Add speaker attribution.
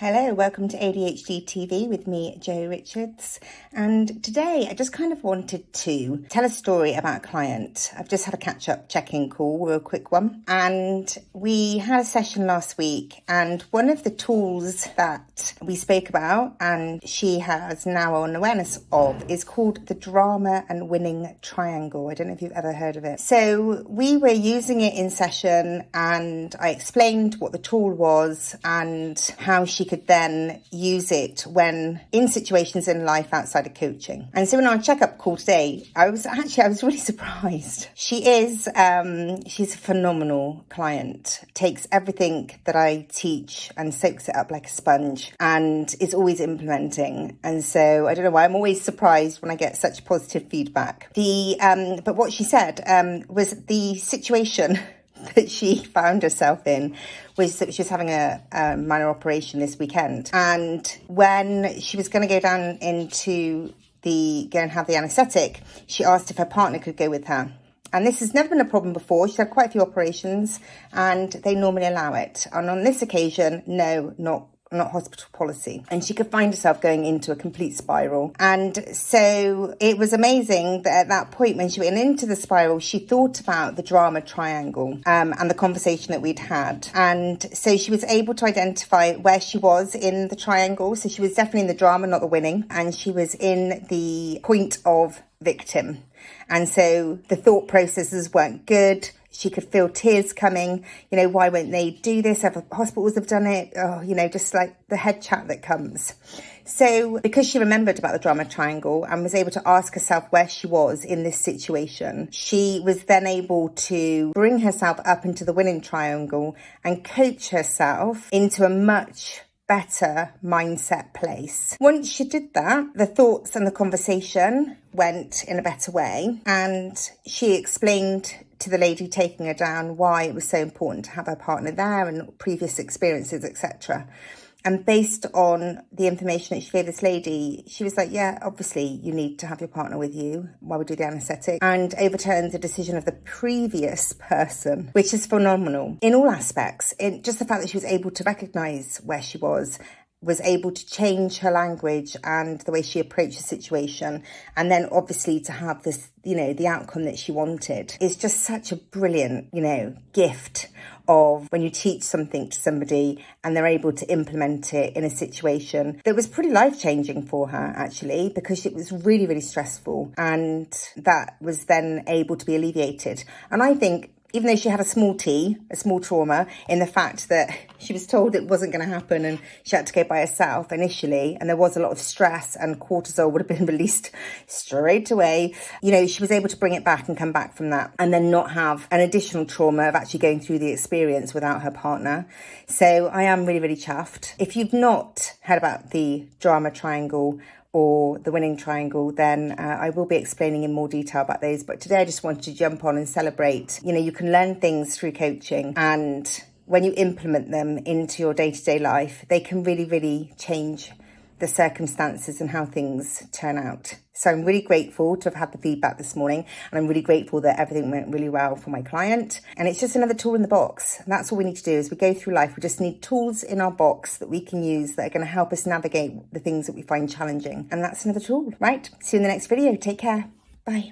Speaker 1: Hello, welcome to ADHD TV with me, Jo Richards. And today I just kind of wanted to tell a story about a client. I've just had a catch-up check-in call, real quick one. And we had a session last week, and one of the tools that we spoke about and she has now an awareness of is called the drama and winning triangle. I don't know if you've ever heard of it. So we were using it in session and I explained what the tool was and how she could then use it when in situations in life outside of coaching. And so in our checkup call today, I was really surprised. She's a phenomenal client, takes everything that I teach and soaks it up like a sponge and is always implementing. And so I don't know why I'm always surprised when I get such positive feedback. But what she said was the situation that she found herself in was that she was having a minor operation this weekend. And when she was going to go down into go and have the anaesthetic, she asked if her partner could go with her. And this has never been a problem before. She's had quite a few operations and they normally allow it. And on this occasion, no, not hospital policy. And she could find herself going into a complete spiral. And so it was amazing that at that point when she went into the spiral, she thought about the drama triangle and the conversation that we'd had. And so she was able to identify where she was in the triangle. So she was definitely in the drama, not the winning. And she was in the point of victim. And so the thought processes weren't good. She could feel tears coming. Why won't they do this? Other hospitals have done it. Oh, just like the head chat that comes. So because she remembered about the drama triangle and was able to ask herself where she was in this situation, she was then able to bring herself up into the winning triangle and coach herself into a much better mindset place. Once she did that, the thoughts and the conversation went in a better way, and she explained to the lady taking her down why it was so important to have her partner there and previous experiences, etc. And based on the information that she gave this lady, she was like, yeah, obviously you need to have your partner with you while we do the anaesthetic, and overturned the decision of the previous person, which is phenomenal in all aspects. Just the fact that she was able to recognise where she was able to change her language and the way she approached the situation, and then obviously to have this, the outcome that she wanted. Is just such a brilliant, gift of when you teach something to somebody and they're able to implement it in a situation that was pretty life-changing for her, actually, because it was really, really stressful, and that was then able to be alleviated. And I think even though she had a small trauma in the fact that she was told it wasn't going to happen and she had to go by herself initially, and there was a lot of stress and cortisol would have been released straight away, she was able to bring it back and come back from that and then not have an additional trauma of actually going through the experience without her partner. So I am really, really chuffed. If you've not heard about the drama triangle or the winning triangle, then I will be explaining in more detail about those. But today I just wanted to jump on and celebrate. You can learn things through coaching, and when you implement them into your day-to-day life, they can really, really change the circumstances and how things turn out. So I'm really grateful to have had the feedback this morning, and I'm really grateful that everything went really well for my client. And it's just another tool in the box. And that's all we need to do as we go through life. We just need tools in our box that we can use that are going to help us navigate the things that we find challenging. And that's another tool, right? See you in the next video. Take care. Bye.